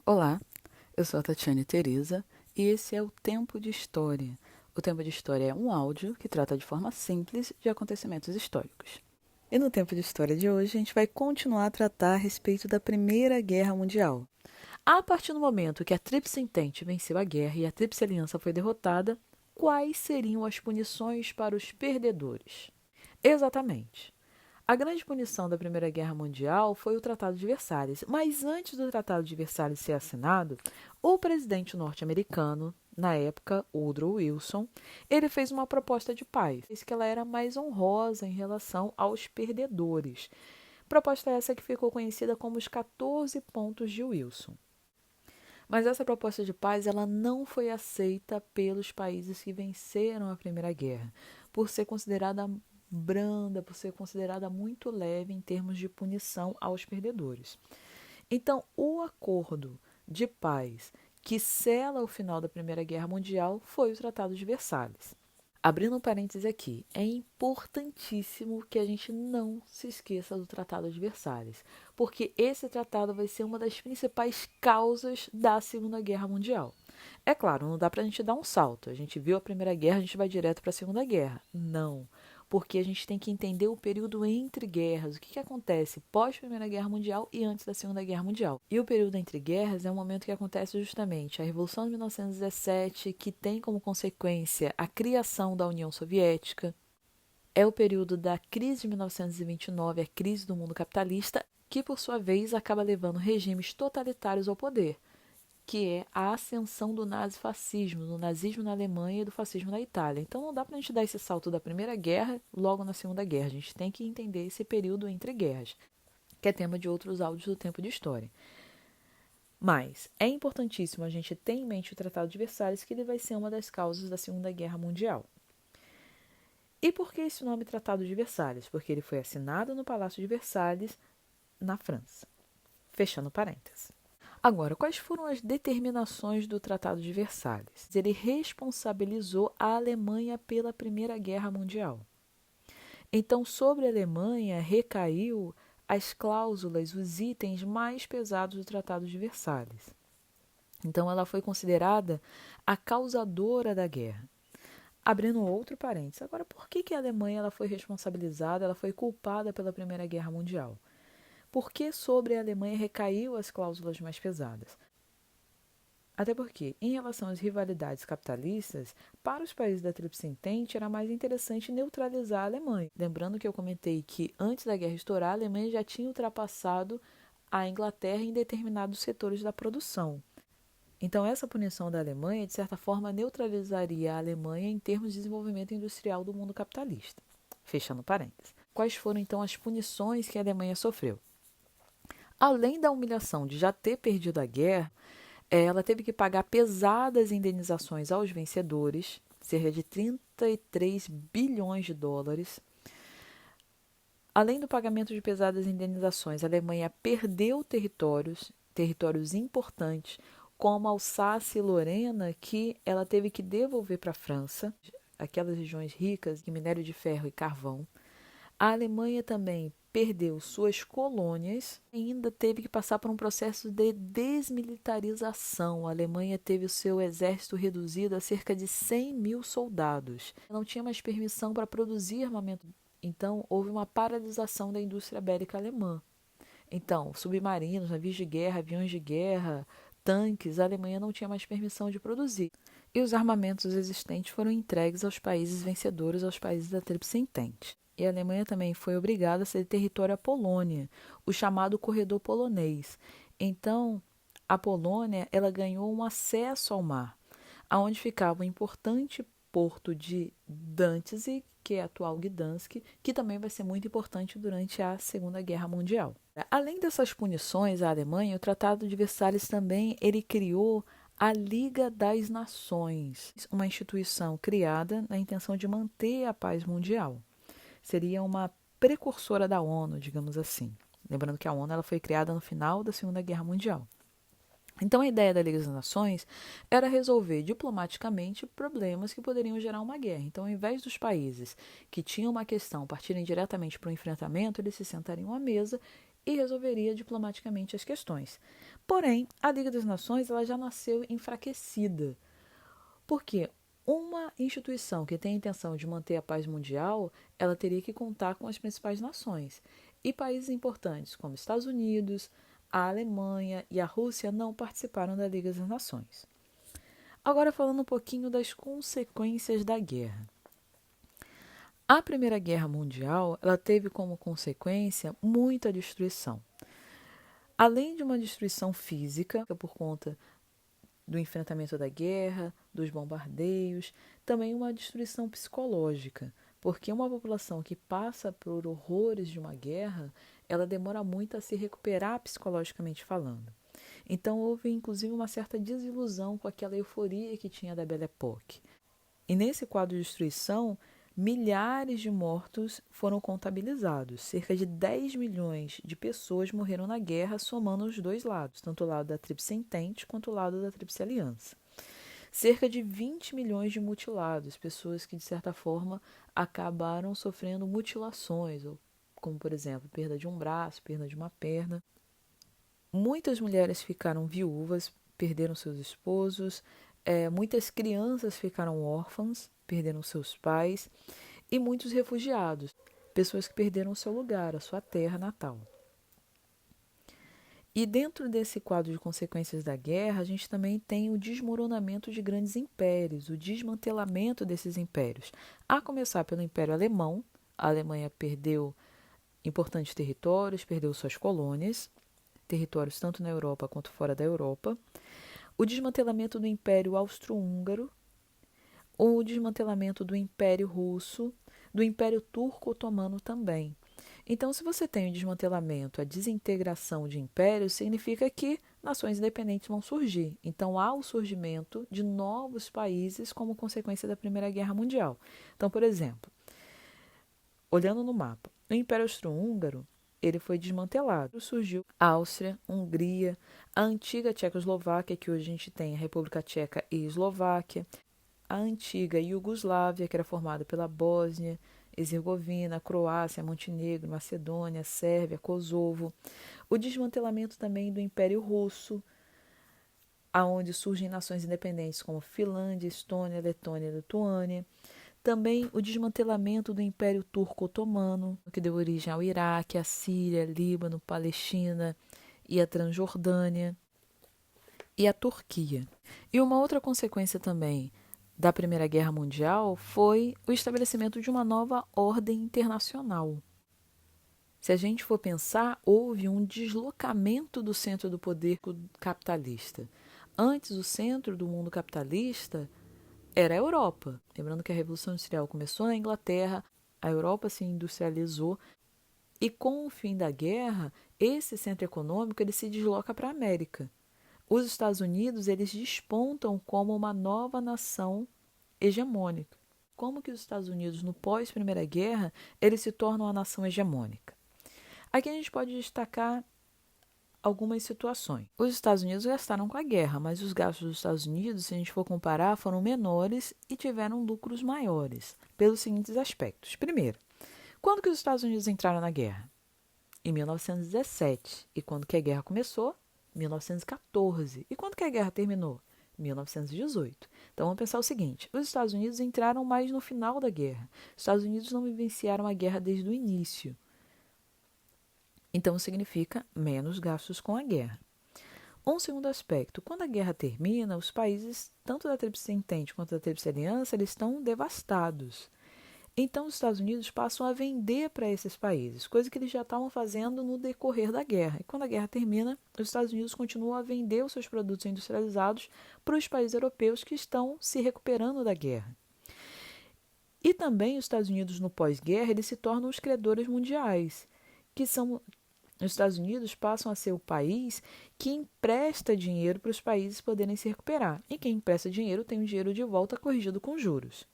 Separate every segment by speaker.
Speaker 1: Olá, eu sou a Tatiane Teresa e esse é o Tempo de História. O Tempo de História é um áudio que trata de forma simples de acontecimentos históricos. E no Tempo de História de hoje a gente vai continuar a tratar a respeito da Primeira Guerra Mundial. A partir do momento que a Tríplice Entente venceu a guerra e a Tríplice Aliança foi derrotada, quais seriam as punições para os perdedores? Exatamente. A grande punição da Primeira Guerra Mundial foi o Tratado de Versalhes, mas antes do Tratado de Versalhes ser assinado, o presidente norte-americano, na época, Woodrow Wilson, ele fez uma proposta de paz, disse que ela era mais honrosa em relação aos perdedores. Proposta essa que ficou conhecida como os 14 pontos de Wilson. Mas essa proposta de paz ela não foi aceita pelos países que venceram a Primeira Guerra, por ser considerada branda, por ser considerada muito leve em termos de punição aos perdedores. Então, o acordo de paz que sela o final da Primeira Guerra Mundial foi o Tratado de Versalhes. Abrindo um parênteses aqui, é importantíssimo que a gente não se esqueça do Tratado de Versalhes, porque esse tratado vai ser uma das principais causas da Segunda Guerra Mundial. É claro, não dá para a gente dar um salto. A gente viu a Primeira Guerra, a gente vai direto para a Segunda Guerra. Não, porque a gente tem que entender o período entre guerras, o que acontece pós-Primeira Guerra Mundial e antes da Segunda Guerra Mundial. E o período entre guerras é um momento que acontece justamente a Revolução de 1917, que tem como consequência a criação da União Soviética. É o período da crise de 1929, a crise do mundo capitalista, que por sua vez acaba levando regimes totalitários ao poder, que é a ascensão do nazifascismo, do nazismo na Alemanha e do fascismo na Itália. Então não dá para a gente dar esse salto da Primeira Guerra logo na Segunda Guerra. A gente tem que entender esse período entre guerras, que é tema de outros áudios do Tempo de História. Mas é importantíssimo a gente ter em mente o Tratado de Versalhes, que ele vai ser uma das causas da Segunda Guerra Mundial. E por que esse nome Tratado de Versalhes? Porque ele foi assinado no Palácio de Versalhes, na França. Fechando parênteses. Agora, quais foram as determinações do Tratado de Versalhes? Ele responsabilizou a Alemanha pela Primeira Guerra Mundial. Então, sobre a Alemanha recaiu as cláusulas, os itens mais pesados do Tratado de Versalhes. Então, ela foi considerada a causadora da guerra. Abrindo outro parênteses. Agora, por que a Alemanha ela foi responsabilizada, ela foi culpada pela Primeira Guerra Mundial? Porque sobre a Alemanha recaiu as cláusulas mais pesadas? Até porque, em relação às rivalidades capitalistas, para os países da Tríplice Entente era mais interessante neutralizar a Alemanha. Lembrando que eu comentei que antes da guerra estourar, a Alemanha já tinha ultrapassado a Inglaterra em determinados setores da produção. Então, essa punição da Alemanha, de certa forma, neutralizaria a Alemanha em termos de desenvolvimento industrial do mundo capitalista. Fechando parênteses. Quais foram, então, as punições que a Alemanha sofreu? Além da humilhação de já ter perdido a guerra, ela teve que pagar pesadas indenizações aos vencedores, cerca de 33 bilhões de dólares. Além do pagamento de pesadas indenizações, a Alemanha perdeu territórios importantes, como Alsácia e Lorena, que ela teve que devolver para a França, aquelas regiões ricas de minério de ferro e carvão. A Alemanha também perdeu suas colônias e ainda teve que passar por um processo de desmilitarização. A Alemanha teve o seu exército reduzido a cerca de 100 mil soldados. Não tinha mais permissão para produzir armamento. Então, houve uma paralisação da indústria bélica alemã. Então, submarinos, navios de guerra, aviões de guerra, tanques, a Alemanha não tinha mais permissão de produzir. E os armamentos existentes foram entregues aos países vencedores, aos países da Tríplice Entente. E a Alemanha também foi obrigada a ceder território à Polônia, o chamado Corredor Polonês. Então, a Polônia ela ganhou um acesso ao mar, aonde ficava o importante porto de Danzig, que é a atual Gdansk, que também vai ser muito importante durante a Segunda Guerra Mundial. Além dessas punições à Alemanha, o Tratado de Versalhes também ele criou a Liga das Nações, uma instituição criada na intenção de manter a paz mundial. Seria uma precursora da ONU, digamos assim. Lembrando que a ONU ela foi criada no final da Segunda Guerra Mundial. Então, a ideia da Liga das Nações era resolver diplomaticamente problemas que poderiam gerar uma guerra. Então, ao invés dos países que tinham uma questão partirem diretamente para o enfrentamento, eles se sentariam à mesa e resolveria diplomaticamente as questões. Porém, a Liga das Nações ela já nasceu enfraquecida, porque uma instituição que tem a intenção de manter a paz mundial, ela teria que contar com as principais nações. E países importantes como Estados Unidos, a Alemanha e a Rússia não participaram da Liga das Nações. Agora falando um pouquinho das consequências da guerra. A Primeira Guerra Mundial ela teve como consequência muita destruição. Além de uma destruição física, por conta do enfrentamento da guerra, dos bombardeios, também uma destruição psicológica, porque uma população que passa por horrores de uma guerra, ela demora muito a se recuperar psicologicamente falando. Então houve inclusive uma certa desilusão com aquela euforia que tinha da Belle Époque. E nesse quadro de destruição, milhares de mortos foram contabilizados. Cerca de 10 milhões de pessoas morreram na guerra, somando os dois lados, tanto o lado da Tríplice Entente quanto o lado da Tríplice Aliança. Cerca de 20 milhões de mutilados, pessoas que, de certa forma, acabaram sofrendo mutilações, como, por exemplo, perda de um braço, perda de uma perna. Muitas mulheres ficaram viúvas, perderam seus esposos, muitas crianças ficaram órfãs, perderam seus pais, e muitos refugiados, pessoas que perderam seu lugar, a sua terra natal. E dentro desse quadro de consequências da guerra, a gente também tem o desmoronamento de grandes impérios, o desmantelamento desses impérios. A começar pelo Império Alemão, a Alemanha perdeu importantes territórios, perdeu suas colônias, territórios tanto na Europa quanto fora da Europa. O desmantelamento do Império Austro-Húngaro, o desmantelamento do Império Russo, do Império Turco-Otomano também. Então, se você tem o desmantelamento, a desintegração de impérios, significa que nações independentes vão surgir. Então, há o surgimento de novos países como consequência da Primeira Guerra Mundial. Então, por exemplo, olhando no mapa, o Império Austro-Húngaro ele foi desmantelado. Surgiu a Áustria, Hungria, a antiga Tchecoslováquia, que hoje a gente tem a República Tcheca e Eslováquia, a antiga Iugoslávia, que era formada pela Bósnia, Herzegovina, Croácia, Montenegro, Macedônia, Sérvia, Kosovo. O desmantelamento também do Império Russo, aonde surgem nações independentes como Finlândia, Estônia, Letônia e Lituânia. Também o desmantelamento do Império Turco-Otomano, que deu origem ao Iraque, a Síria, Líbano, Palestina e a Transjordânia e a Turquia. E uma outra consequência também da Primeira Guerra Mundial foi o estabelecimento de uma nova ordem internacional. Se a gente for pensar, houve um deslocamento do centro do poder capitalista. Antes, o centro do mundo capitalista era a Europa. Lembrando que a Revolução Industrial começou na Inglaterra, a Europa se industrializou e com o fim da guerra, esse centro econômico ele se desloca para a América. Os Estados Unidos eles despontam como uma nova nação hegemônica. Como que os Estados Unidos, no pós-Primeira Guerra, eles se tornam uma nação hegemônica? Aqui a gente pode destacar algumas situações. Os Estados Unidos gastaram com a guerra, mas os gastos dos Estados Unidos, se a gente for comparar, foram menores e tiveram lucros maiores, pelos seguintes aspectos. Primeiro, quando que os Estados Unidos entraram na guerra? Em 1917. E quando que a guerra começou? 1914. E quando que a guerra terminou? 1918. Então vamos pensar o seguinte, os Estados Unidos entraram mais no final da guerra. Os Estados Unidos não vivenciaram a guerra desde o início. Então significa menos gastos com a guerra. Um segundo aspecto, quando a guerra termina, os países, tanto da Tríplice Entente quanto da Tríplice Aliança, eles estão devastados. Então os Estados Unidos passam a vender para esses países, coisa que eles já estavam fazendo no decorrer da guerra. E quando a guerra termina, os Estados Unidos continuam a vender os seus produtos industrializados para os países europeus que estão se recuperando da guerra. E também os Estados Unidos, no pós-guerra, eles se tornam os credores mundiais, que são... Os Estados Unidos passam a ser o país que empresta dinheiro para os países poderem se recuperar. E quem empresta dinheiro tem o dinheiro de volta corrigido com juros.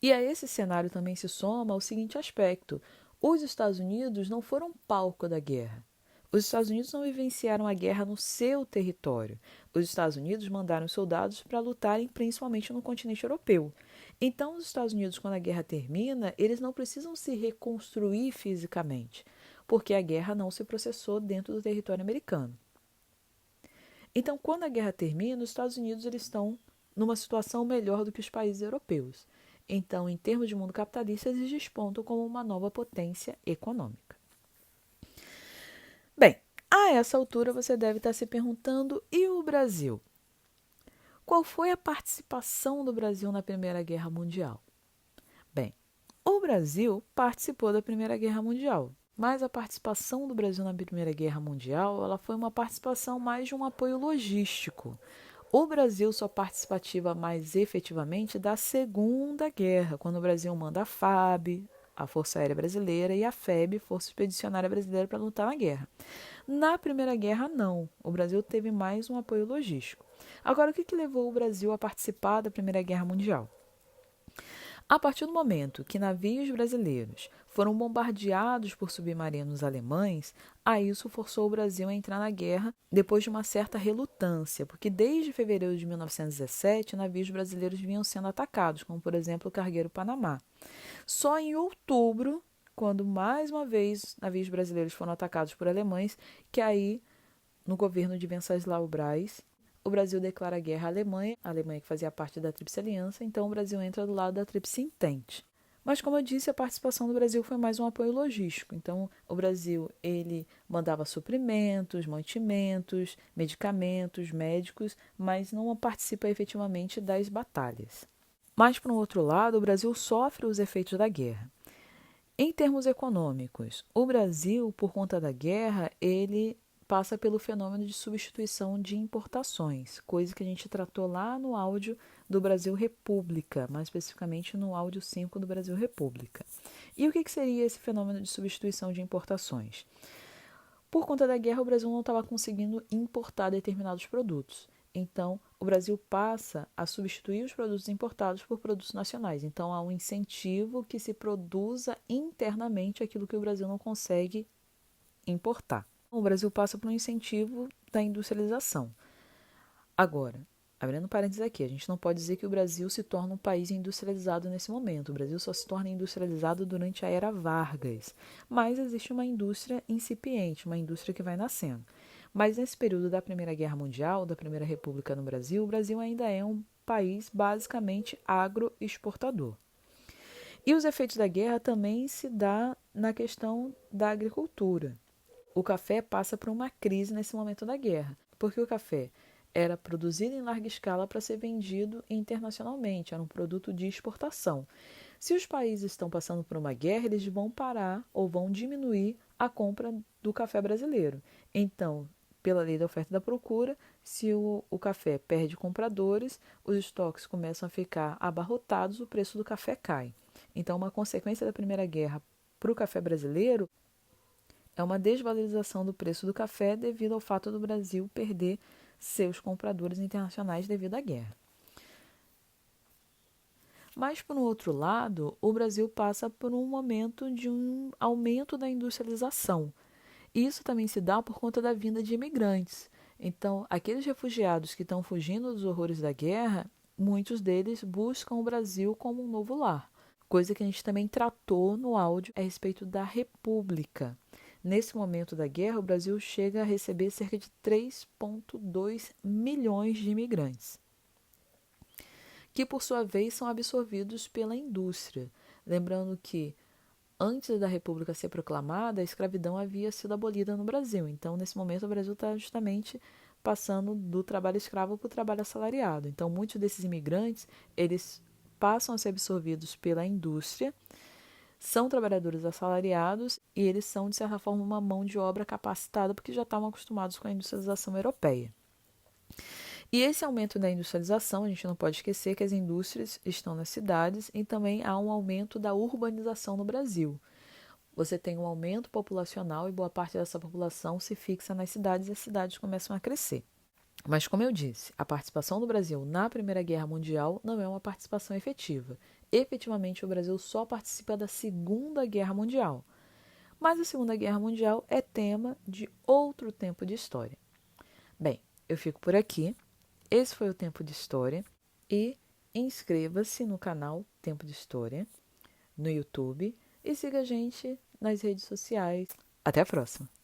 Speaker 1: E a esse cenário também se soma o seguinte aspecto. Os Estados Unidos não foram palco da guerra. Os Estados Unidos não vivenciaram a guerra no seu território. Os Estados Unidos mandaram soldados para lutarem principalmente no continente europeu. Então, os Estados Unidos, quando a guerra termina, eles não precisam se reconstruir fisicamente. porque a guerra não se processou dentro do território americano. Então, quando a guerra termina, os Estados Unidos eles estão numa situação melhor do que os países europeus. Então, em termos de mundo capitalista, eles despontam como uma nova potência econômica. Bem, a essa altura você deve estar se perguntando, e o Brasil? Qual foi a participação do Brasil na Primeira Guerra Mundial? Bem, o Brasil participou da Primeira Guerra Mundial, mas a participação do Brasil na Primeira Guerra Mundial ela foi uma participação mais de um apoio logístico. O Brasil só participativa mais efetivamente da Segunda Guerra, quando o Brasil manda a FAB, a Força Aérea Brasileira, e a FEB, Força Expedicionária Brasileira, para lutar na guerra. Na Primeira Guerra, não. O Brasil teve mais um apoio logístico. Agora, o que levou o Brasil a participar da Primeira Guerra Mundial? A partir do momento que navios brasileiros foram bombardeados por submarinos alemães, isso forçou o Brasil a entrar na guerra depois de uma certa relutância, porque desde fevereiro de 1917, navios brasileiros vinham sendo atacados, como por exemplo o cargueiro Panamá. Só em outubro, quando mais uma vez navios brasileiros foram atacados por alemães, que aí, no governo de Venceslau Braz, o Brasil declara guerra à Alemanha, a Alemanha que fazia parte da Tríplice Aliança, então o Brasil entra do lado da Tríplice Entente. Mas, como eu disse, a participação do Brasil foi mais um apoio logístico. Então, o Brasil ele mandava suprimentos, mantimentos, medicamentos, médicos, mas não participa efetivamente das batalhas. Mas, por um outro lado, o Brasil sofre os efeitos da guerra. Em termos econômicos, o Brasil, por conta da guerra, ele passa pelo fenômeno de substituição de importações, coisa que a gente tratou lá no áudio do Brasil República, mais especificamente no áudio 5 do Brasil República. E o que seria esse fenômeno de substituição de importações? Por conta da guerra, o Brasil não estava conseguindo importar determinados produtos. Então, o Brasil passa a substituir os produtos importados por produtos nacionais. Então, há um incentivo que se produza internamente aquilo que o Brasil não consegue importar. O Brasil passa por um incentivo da industrialização. Agora, abrindo parênteses aqui, a gente não pode dizer que o Brasil se torna um país industrializado nesse momento. O Brasil só se torna industrializado durante a era Vargas. Mas existe uma indústria incipiente, uma indústria que vai nascendo. Mas nesse período da Primeira Guerra Mundial, da Primeira República no Brasil, o Brasil ainda é um país basicamente agroexportador. E os efeitos da guerra também se dão na questão da agricultura. O café passa por uma crise nesse momento da guerra, porque o café era produzido em larga escala para ser vendido internacionalmente, era um produto de exportação. Se os países estão passando por uma guerra, eles vão parar ou vão diminuir a compra do café brasileiro. Então, pela lei da oferta e da procura, se o café perde compradores, os estoques começam a ficar abarrotados, o preço do café cai. Então, uma consequência da Primeira Guerra para o café brasileiro é uma desvalorização do preço do café devido ao fato do Brasil perder seus compradores internacionais devido à guerra. Mas, por um outro lado, o Brasil passa por um momento de um aumento da industrialização. Isso também se dá por conta da vinda de imigrantes. Então, aqueles refugiados que estão fugindo dos horrores da guerra, muitos deles buscam o Brasil como um novo lar. Coisa que a gente também tratou no áudio a respeito da República. Nesse momento da guerra, o Brasil chega a receber cerca de 3,2 milhões de imigrantes, que por sua vez são absorvidos pela indústria. Lembrando que antes da República ser proclamada, a escravidão havia sido abolida no Brasil. Então, nesse momento, o Brasil está justamente passando do trabalho escravo para o trabalho assalariado. Então, muitos desses imigrantes, eles passam a ser absorvidos pela indústria, são trabalhadores assalariados e eles são, de certa forma, uma mão de obra capacitada porque já estavam acostumados com a industrialização europeia. E esse aumento da industrialização, a gente não pode esquecer que as indústrias estão nas cidades e também há um aumento da urbanização no Brasil. Você tem um aumento populacional e boa parte dessa população se fixa nas cidades e as cidades começam a crescer. Mas, como eu disse, a participação do Brasil na Primeira Guerra Mundial não é uma participação efetiva. Efetivamente, o Brasil só participa da Segunda Guerra Mundial. Mas a Segunda Guerra Mundial é tema de outro tempo de história. Bem, eu fico por aqui. Esse foi o Tempo de História. E inscreva-se no canal Tempo de História no YouTube e siga a gente nas redes sociais, Até a próxima!